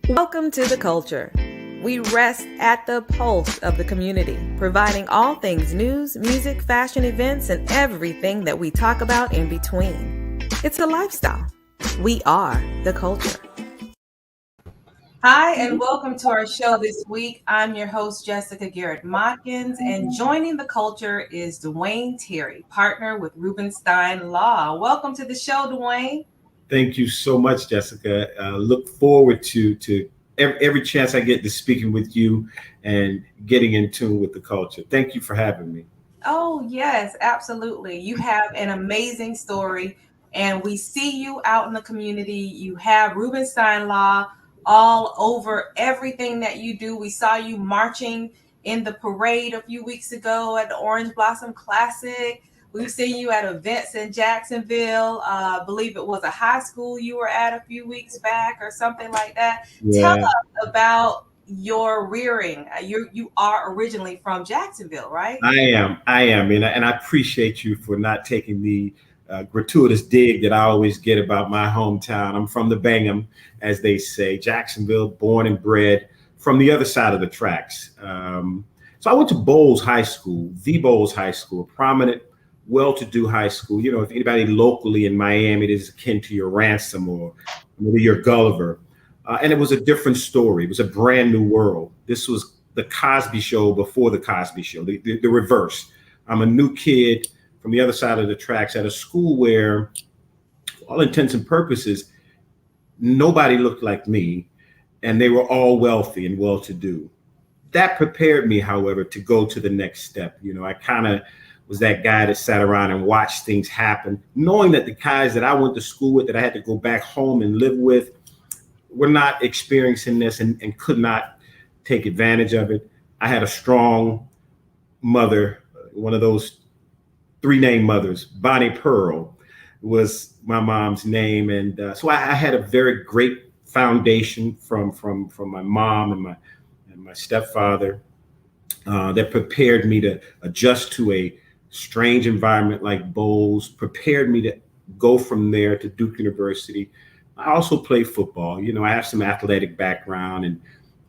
Welcome to The Culture. We rest at the pulse of the community, providing all things news, music, fashion, events, and everything that we talk about in between. It's a lifestyle. We are The Culture. Hi, and welcome to our show this week. I'm your host, Jessica Garrett-Motkins, and joining The Culture is DeWayne Terry, partner with Rubenstein Law. Welcome to the show, DeWayne. Thank you so much, Jessica. Look forward to every chance I get to speaking with you and getting in tune with the culture. Thank you for having me. Oh, yes, absolutely. You have an amazing story, and we see you out in the community. You have Rubenstein Law all over everything that you do. We saw you marching in the parade a few weeks ago at the Orange Blossom Classic. We've seen you at events in Jacksonville. I believe it was a high school you were at a few weeks back or something like that. Yeah. Tell us about your rearing. You are originally from Jacksonville, right? I am, and I appreciate you for not taking the gratuitous dig that I always get about my hometown. I'm from the Bangham, as they say, Jacksonville, born and bred from the other side of the tracks. So I went to Bowles High School, the Bowles High School, a prominent, well-to-do high school. You know, if anybody locally in Miami is akin to your Ransom or maybe your Gulliver. And it was a different story. It was a brand new world. This was the Cosby Show before the Cosby Show, the reverse. I'm a new kid from the other side of the tracks at a school where, for all intents and purposes, nobody looked like me, and they were all wealthy and well-to-do. That prepared me, however, to go to the next step. You know, I kind of was that guy that sat around and watched things happen, knowing that the guys that I went to school with, that I had to go back home and live with, were not experiencing this and could not take advantage of it. I had a strong mother, one of those three-name mothers. Bonnie Pearl was my mom's name. And so I had a very great foundation from my mom and my stepfather that prepared me to adjust to a strange environment like Bowles, prepared me to go from there to Duke University. I also play football. You know, I have some athletic background, and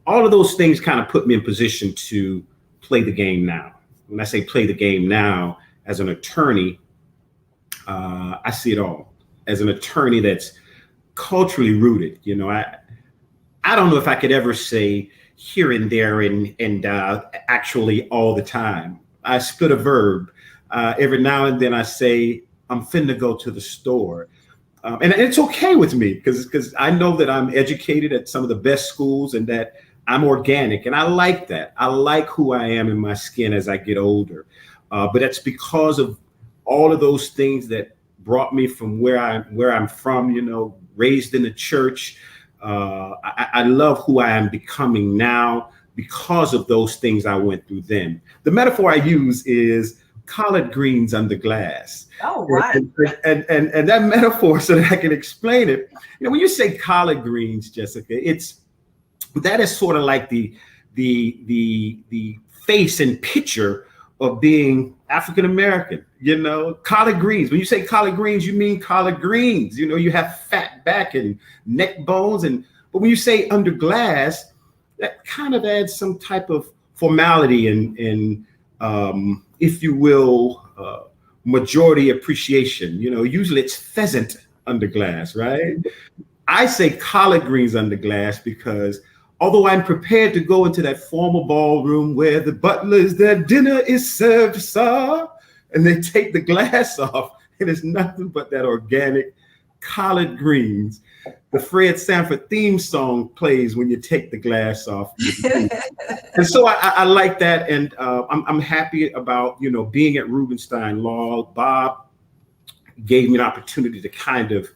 all of those things kind of put me in position to play the game now. When I say play the game now, as an attorney, I see it all. As an attorney that's culturally rooted, you know, I don't know if I could ever say here and there and actually all the time. I split a verb. Every now and then I say, I'm finna go to the store. And it's okay with me because I know that I'm educated at some of the best schools and that I'm organic. And I like that. I like who I am in my skin as I get older. But that's because of all of those things that brought me from where I'm from, you know, raised in the church. I love who I am becoming now because of those things I went through then. The metaphor I use is collard greens under glass. Oh, right. And that metaphor, so that I can explain it, you know, when you say collard greens, Jessica, that is sort of like the face and picture of being African American. You know, collard greens. When you say collard greens, you mean collard greens. You know, you have fat back and neck bones, but when you say under glass, that kind of adds some type of formality and if you will, majority appreciation. You know, usually it's pheasant under glass, right? I say collard greens under glass because although I'm prepared to go into that formal ballroom where the butlers, their dinner is served, sir, and they take the glass off, and it's nothing but that organic collard greens. The Fred Sanford theme song plays when you take the glass off. And so I like that. And I'm happy about, you know, being at Rubenstein Law. Bob gave me an opportunity to kind of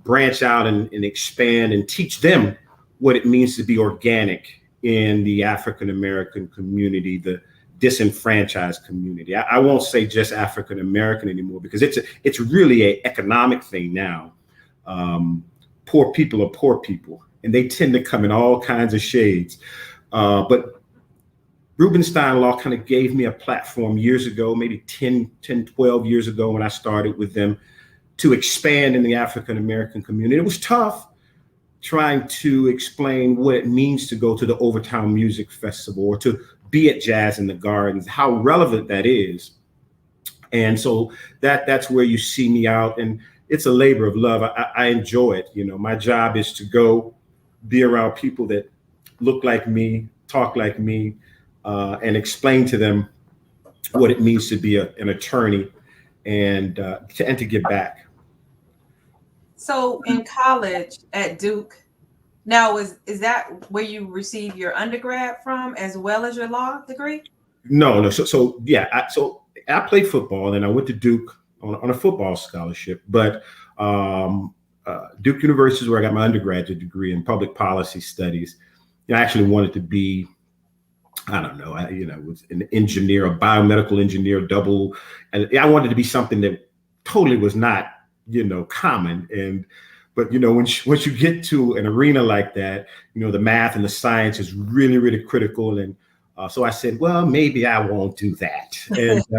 branch out and expand and teach them what it means to be organic in the African-American community, the disenfranchised community. I won't say just African-American anymore because it's really an economic thing now. Poor people are poor people, and they tend to come in all kinds of shades. But Rubenstein Law kind of gave me a platform years ago, maybe 10, 12 years ago when I started with them, to expand in the African-American community. It was tough. trying to explain what it means to go to the Overtown Music Festival or to be at Jazz in the Gardens, how relevant that is. And so that's where you see me out, and it's a labor of love. I enjoy it. You know, my job is to go be around people that look like me, talk like me, and explain to them what it means to be an attorney and to give back. So in college at Duke, now is that where you receive your undergrad from as well as your law degree? No. So yeah. So I played football, and I went to Duke on a football scholarship. But Duke University is where I got my undergraduate degree in public policy studies. I actually wanted to be, I don't know, was an engineer, a biomedical engineer, and I wanted to be something that totally was not, common. But once you get to an arena like that, the math and the science is really, really critical. And so I said, well, maybe I won't do that. And so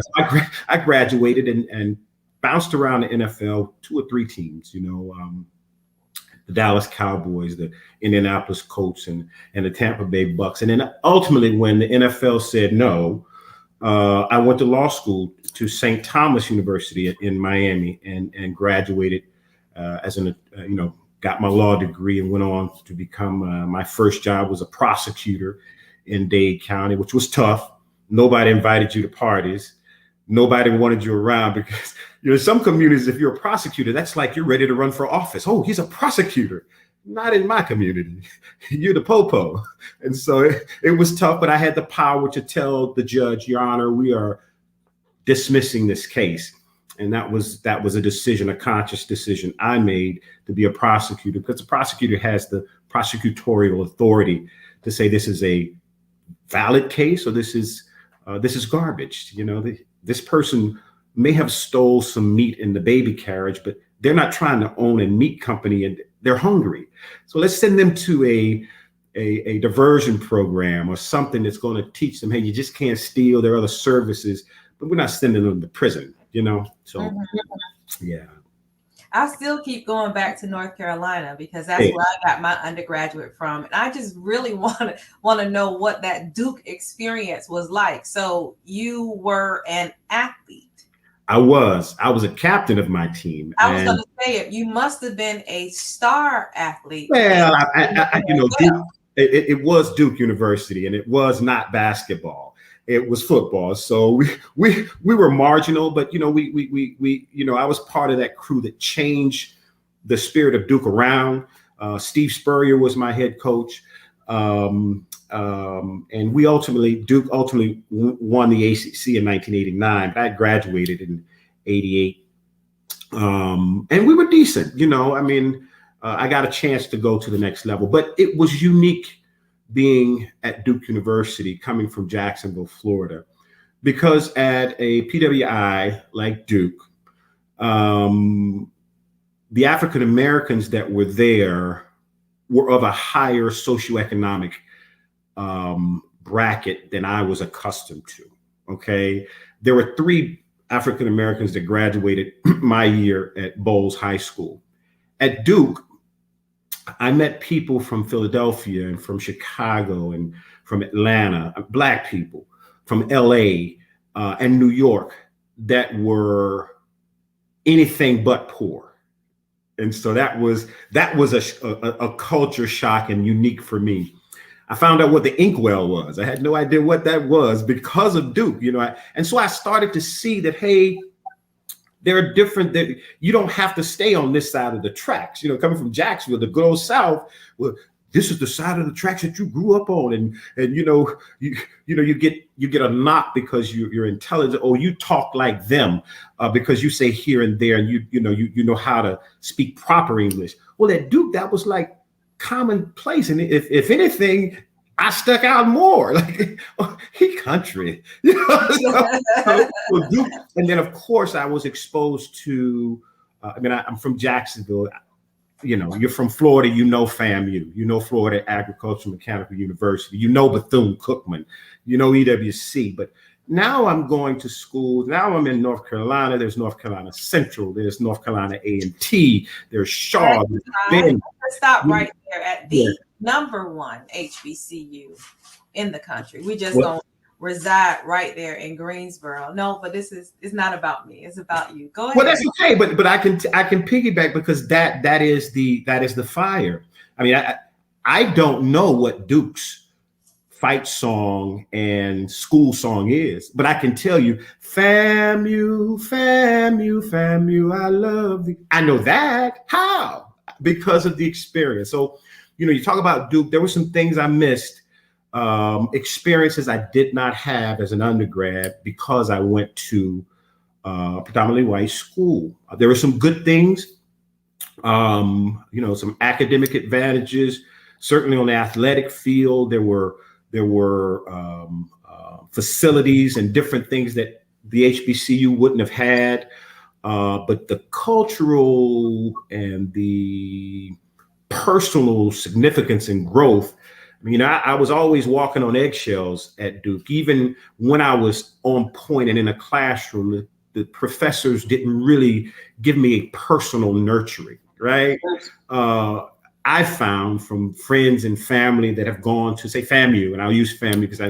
I graduated and bounced around the NFL, 2 or 3 teams, the Dallas Cowboys, the Indianapolis Colts, and the Tampa Bay Bucks. And then ultimately, when the NFL said no, I went to law school to St. Thomas University in Miami and graduated got my law degree and went on to become, my first job was a prosecutor in Dade County, which was tough. Nobody invited you to parties. Nobody wanted you around because, some communities, if you're a prosecutor, that's like you're ready to run for office. Oh, he's a prosecutor. Not in my community. You're the popo. And so it was tough, but I had the power to tell the judge, Your Honor, we are dismissing this case. And that was a decision, a conscious decision I made to be a prosecutor, because the prosecutor has the prosecutorial authority to say this is a valid case or this is garbage. This person may have stole some meat in the baby carriage, but they're not trying to own a meat company and they're hungry. So let's send them to a diversion program or something that's going to teach them, hey, you just can't steal. There are other services, but we're not sending them to prison, So, yeah. I still keep going back to North Carolina because that's where I got my undergraduate from. And I just really want to know what that Duke experience was like. So you were an athlete. I was a captain of my team. I was going to say it. You must have been a star athlete. Well, Duke, it was Duke University, and it was not basketball. It was football. So we were marginal, but I was part of that crew that changed the spirit of Duke around. Steve Spurrier was my head coach. And Duke ultimately won the ACC in 1989, but I graduated in 88. And we were decent, I got a chance to go to the next level, but it was unique being at Duke University, coming from Jacksonville, Florida, because at a PWI like Duke, the African Americans that were there were of a higher socioeconomic bracket than I was accustomed to. Okay. There were 3 African Americans that graduated my year at Bowles High School. At Duke, I met people from Philadelphia and from Chicago and from Atlanta, Black people from LA and New York that were anything but poor. And so that was a culture shock and unique for me. I found out what the inkwell was. I had no idea what that was because of Duke, and so I started to see that, hey, there are different, that you don't have to stay on this side of the tracks. Coming from Jacksonville, the good old South, well, this is the side of the tracks that you grew up on, and you get a knock because you're intelligent, or you talk like them because you say here and there, and you know how to speak proper English. Well, at Duke, that was like commonplace, and if anything, I stuck out more, like, oh, he country, so Duke. And then, of course, I was exposed to, I'm from Jacksonville. You're from Florida, FAMU, Florida Agricultural Mechanical University, Bethune-Cookman, EWC. But Now I'm going to schools. Now I'm in North Carolina. There's North Carolina Central. There's North Carolina A&T. There's Shaw. There's Let's stop right there at the Yeah. #1 HBCU in the country. We just What? don't reside right there in Greensboro. No, but it's not about me. It's about you. Go ahead. Well, that's okay, but I can piggyback because that is the fire. I mean, I don't know what Duke's fight song and school song is, but I can tell you, FAMU, FAMU, FAMU, I love thee. I know that. How? Because of the experience. So, you talk about Duke. There were some things I missed, experiences I did not have as an undergrad because I went to predominantly white school. There were some good things, some academic advantages. Certainly on the athletic field, there were facilities and different things that the HBCU wouldn't have had. But the cultural and the personal significance and growth, I was always walking on eggshells at Duke. Even when I was on point and in a classroom, the professors didn't really give me a personal nurturing, right? I found from friends and family that have gone to, say, FAMU, and I'll use FAMU because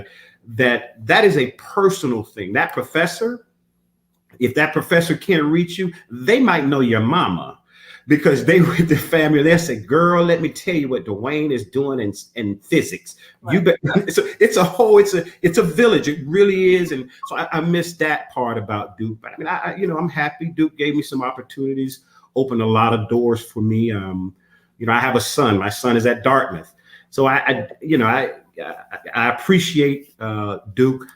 that is a personal thing. That professor, if that professor can't reach you, they might know your mama because they were the family. They'll say, "Girl, let me tell you what DeWayne is doing in physics." Right. You bet. It's a village. It really is. And so I miss that part about Duke. But I'm happy Duke gave me some opportunities, opened a lot of doors for me. I have a son. My son is at Dartmouth. So I appreciate Duke.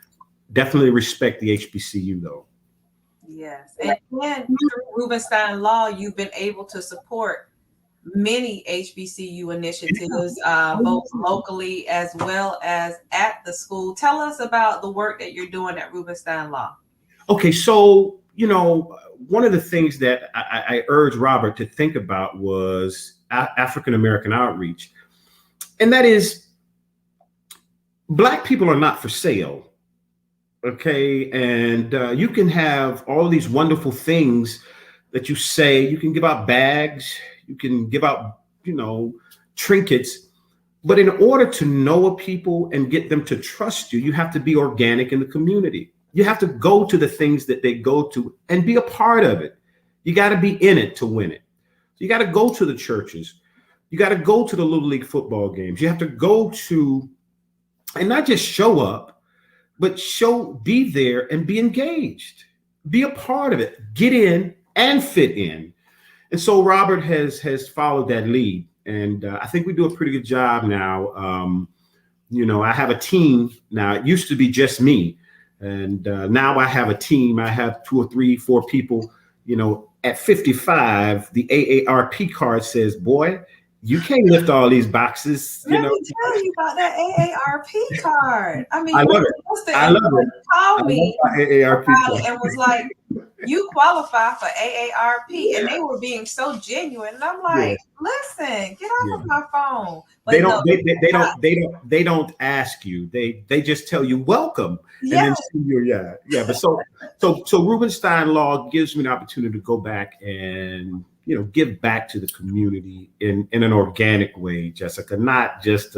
Definitely respect the HBCU though. Yes, and through Rubenstein Law, you've been able to support many HBCU initiatives, both locally as well as at the school. Tell us about the work that you're doing at Rubenstein Law. Okay, so one of the things that I urged Robert to think about was African American outreach, and that is Black people are not for sale. Okay, and you can have all these wonderful things that you say. You can give out bags, you can give out, trinkets, but in order to know a people and get them to trust you, you have to be organic in the community. You have to go to the things that they go to and be a part of it. You got to be in it to win it. So you got to go to the churches. You got to go to the Little League football games. You have to go to, and not just show up, but be there and be engaged, be a part of it, get in and fit in. And so Robert has followed that lead. And I think we do a pretty good job now. I have a team now. It used to be just me. And now I have a team. I have 2 or 3, 4 people. At 55, the AARP card says, "Boy, you can't lift all these boxes." Let me tell you about that AARP card. I mean, I love it. I love it. Called me AARP card and was like, "You qualify for AARP," and they were being so genuine. And I'm like, "Listen, get off of my phone." But they don't ask you. They just tell you welcome. And then But so Rubenstein Law gives me an opportunity to go back and give back to the community in an organic way, Jessica, not just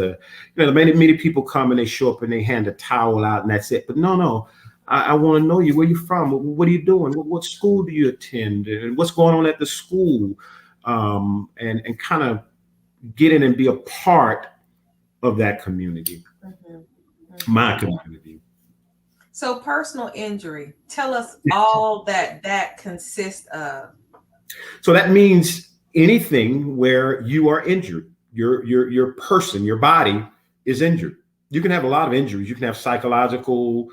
many people come and they show up and they hand a towel out and that's it. But no, I want to know you. Where you from? What are you doing? What school do you attend? And what's going on at the school? And kind of get in and be a part of that community, my community. So personal injury, tell us all that consists of. So that means anything where you are injured, your person, your body is injured. You can have a lot of injuries. You can have psychological,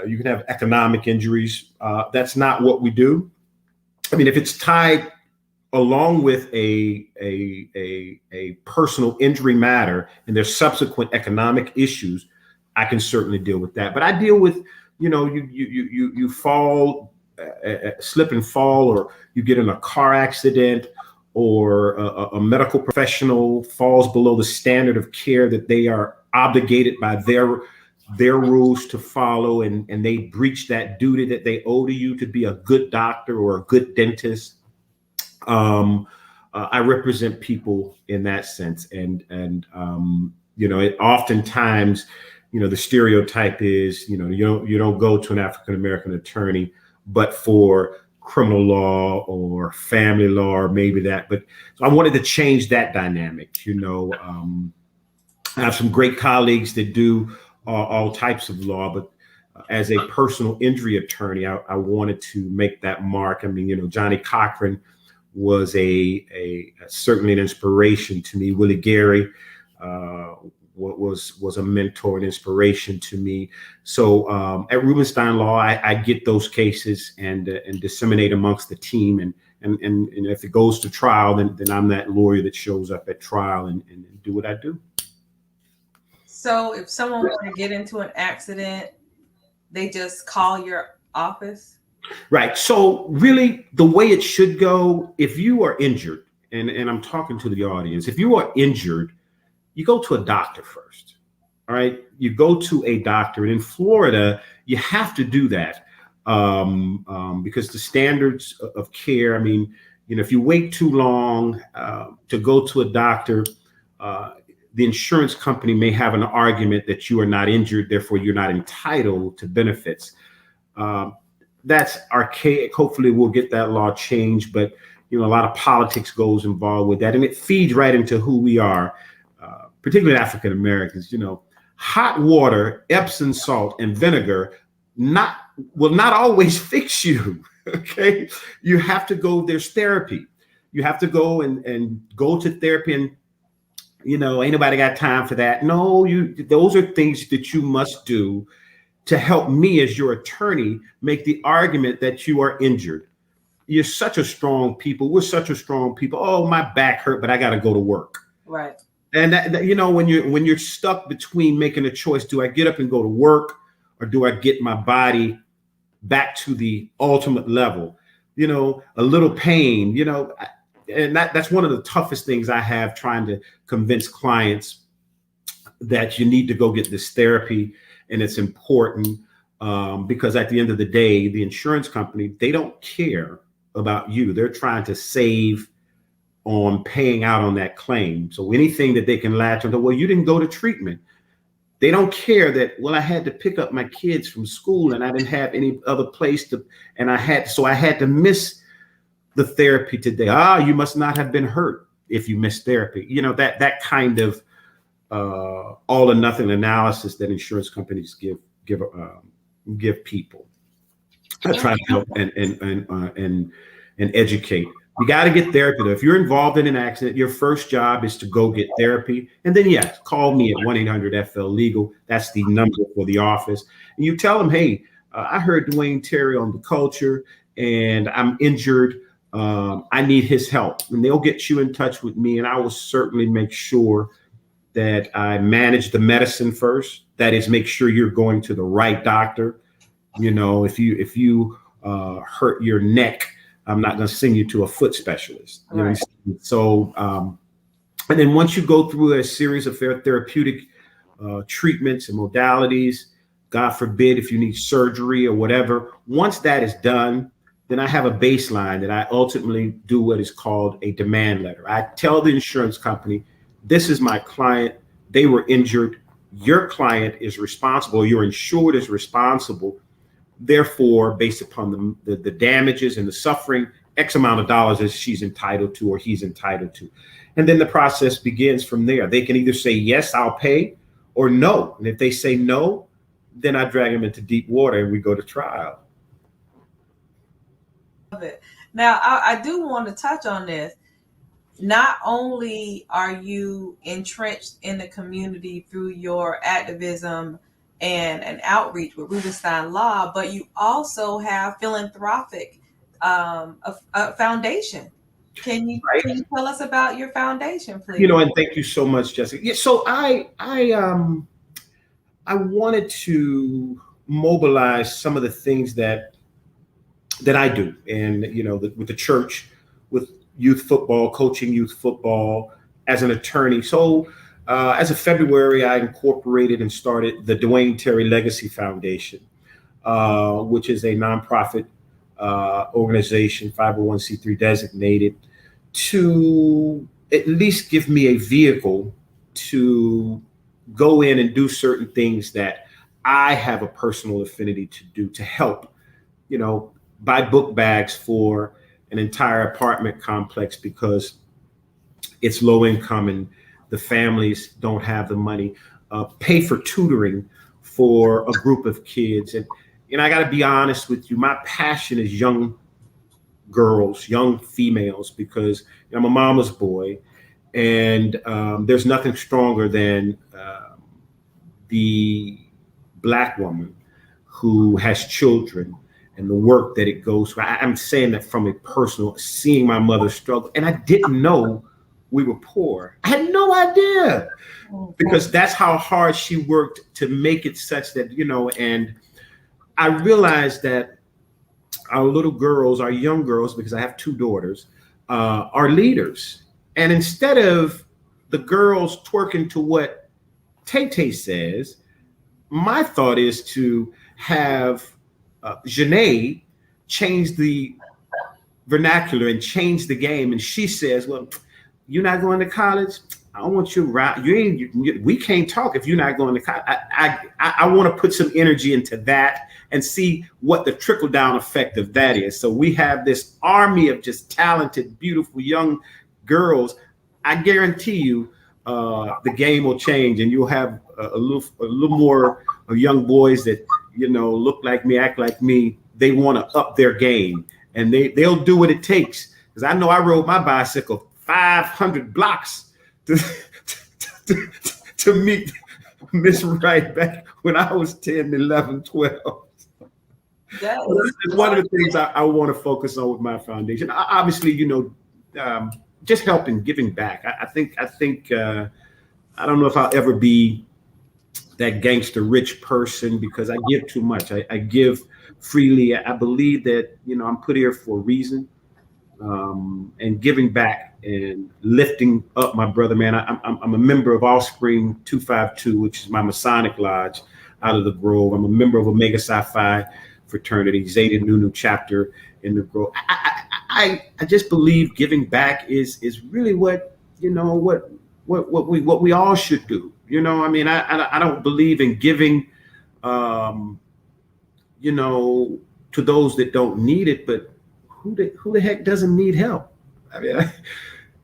you can have economic injuries. That's not what we do. I mean, if it's tied along with a personal injury matter and there's subsequent economic issues, I can certainly deal with that. But I deal with, you fall, slip and fall, or you get in a car accident, or a medical professional falls below the standard of care that they are obligated by their their rules to follow, and they breach that duty that they owe to you to be a good doctor or a good dentist. I represent people in that sense, and it oftentimes, the stereotype is, you don't go to an African American attorney, but for criminal law or family law or maybe that. But so I wanted to change that dynamic. I have some great colleagues that do all types of law, but as a personal injury attorney, I wanted to make that mark. I mean, Johnny Cochran was certainly an inspiration to me. Willie Gary was a mentor and inspiration to me. So at Rubenstein Law, I get those cases and disseminate amongst the team. And if it goes to trial, then I'm that lawyer that shows up at trial and do what I do. So if someone were to get into an accident, they just call your office? Right. So really, the way it should go, if you are injured, and I'm talking to the audience, if you are injured, you go to a doctor first. All right. You go to a doctor. And in Florida, you have to do that because the standards of care, I mean, if you wait too long to go to a doctor, the insurance company may have an argument that you are not injured, therefore you're not entitled to benefits. That's archaic. Hopefully we'll get that law changed, but a lot of politics goes involved with that, and it feeds right into who we are, particularly African Americans. Hot water, Epsom salt, and vinegar will not always fix you. Okay, you have to go. There's therapy. You have to go and go to therapy, and ain't nobody got time for that. No, those are things that you must do to help me as your attorney make the argument that you are injured. You're such a strong people. We're such a strong people. Oh, my back hurt, but I got to go to work. Right. And when you're stuck between making a choice, do I get up and go to work, or do I get my body back to the ultimate level? A little pain, and that's one of the toughest things I have, trying to convince clients that you need to go get this therapy. And it's important because at the end of the day, the insurance company, they don't care about you. They're trying to save on paying out on that claim. So anything that they can latch onto, well, you didn't go to treatment. They don't care that, well, I had to pick up my kids from school and I didn't have any other place to, and I had to miss the therapy today. You must not have been hurt if you missed therapy. That kind of all or nothing analysis that insurance companies give people. I try to help and educate. You got to get therapy. If you're involved in an accident, your first job is to go get therapy. And then, yes, call me at 1-800-FL-LEGAL. That's the number for the office. And you tell them, hey, I heard DeWayne Terry on The Culture and I'm injured. I need his help. And they'll get you in touch with me. And I will certainly make sure that I manage the medicine first. That is, make sure you're going to the right doctor. If you hurt your neck, I'm not going to send you to a foot specialist. Right. So, and then once you go through a series of therapeutic treatments and modalities, God forbid if you need surgery or whatever, once that is done, then I have a baseline that I ultimately do what is called a demand letter. I tell the insurance company, this is my client. They were injured. Your client is responsible. Your insured is responsible. Therefore, based upon the damages and the suffering, X amount of dollars is she's entitled to or he's entitled to. And then the process begins from there. They can either say, yes, I'll pay, or no. And if they say no, then I drag them into deep water and we go to trial. Love it. Now, I do want to touch on this. Not only are you entrenched in the community through your activism and outreach with Rubenstein Law, but you also have philanthropic a foundation. Can you tell us about your foundation, please? And thank you so much, Jessica. Yeah, so I wanted to mobilize some of the things that I do, and with the church, with youth football, coaching youth football as an attorney. So as of February, I incorporated and started the DeWayne Terry Legacy Foundation, which is a nonprofit organization, 501c3 designated, to at least give me a vehicle to go in and do certain things that I have a personal affinity to do, to help, buy book bags for an entire apartment complex because it's low income and the families don't have the money, pay for tutoring for a group of kids. And I got to be honest with you, my passion is young girls, young females, because I'm a mama's boy, and there's nothing stronger than the Black woman who has children and the work that it goes through. I'm saying that from a personal, seeing my mother struggle, and I didn't know we were poor. I had no idea, because that's how hard she worked to make it such that, and I realized that our little girls, our young girls, because I have 2 daughters, are leaders. And instead of the girls twerking to what Tay says, my thought is to have Janae change the vernacular and change the game. And she says, well, you're not going to college? I don't want you around. We can't talk if you're not going to college. I want to put some energy into that and see what the trickle down effect of that is. So we have this army of just talented, beautiful young girls. I guarantee you the game will change, and you'll have a little more young boys that, look like me, act like me. They want to up their game, and they'll do what it takes. Because I know I rode my bicycle 500 blocks to meet Miss Wright back when I was 10, 11, 12. It's one of the things I want to focus on with my foundation. Obviously, just helping, giving back. I think I don't know if I'll ever be that gangster rich person because I give too much. I give freely. I believe that, I'm put here for a reason, and giving back and lifting up my brother, man. I'm a member of Offspring 252, which is my Masonic lodge out of the Grove. I'm a member of Omega Psi Phi fraternity, Zeta Nu chapter in the Grove. I just believe giving back is really what we all should do. I don't believe in giving, to those that don't need it, but who the heck doesn't need help?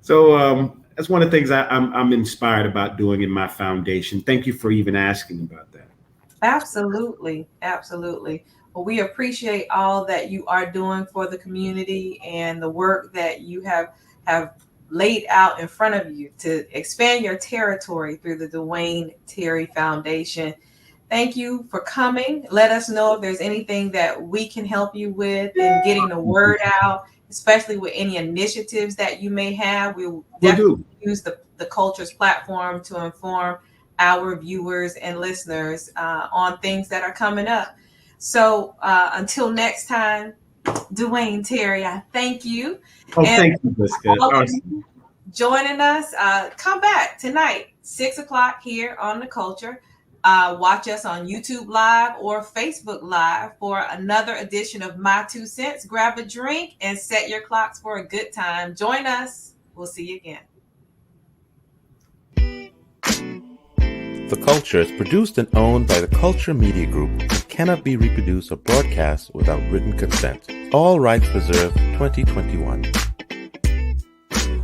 So that's one of the things I'm inspired about doing in my foundation. Thank you for even asking about that. Absolutely. Well, we appreciate all that you are doing for the community and the work that you have laid out in front of you to expand your territory through the DeWayne Terry Foundation. Thank you for coming. Let us know if there's anything that we can help you with in getting the word out, especially with any initiatives that you may have. We'll definitely use the Culture's platform to inform our viewers and listeners on things that are coming up. So until next time, DeWayne Terry, I thank you. Oh, thank you, Jessica. Joining us. Come back tonight, 6:00 here on The Culture. Watch us on YouTube Live or Facebook Live for another edition of My 2 Cents. Grab a drink and set your clocks for a good time. Join us. We'll see you again. The Culture is produced and owned by the Culture Media Group and cannot be reproduced or broadcast without written consent. All rights reserved 2021.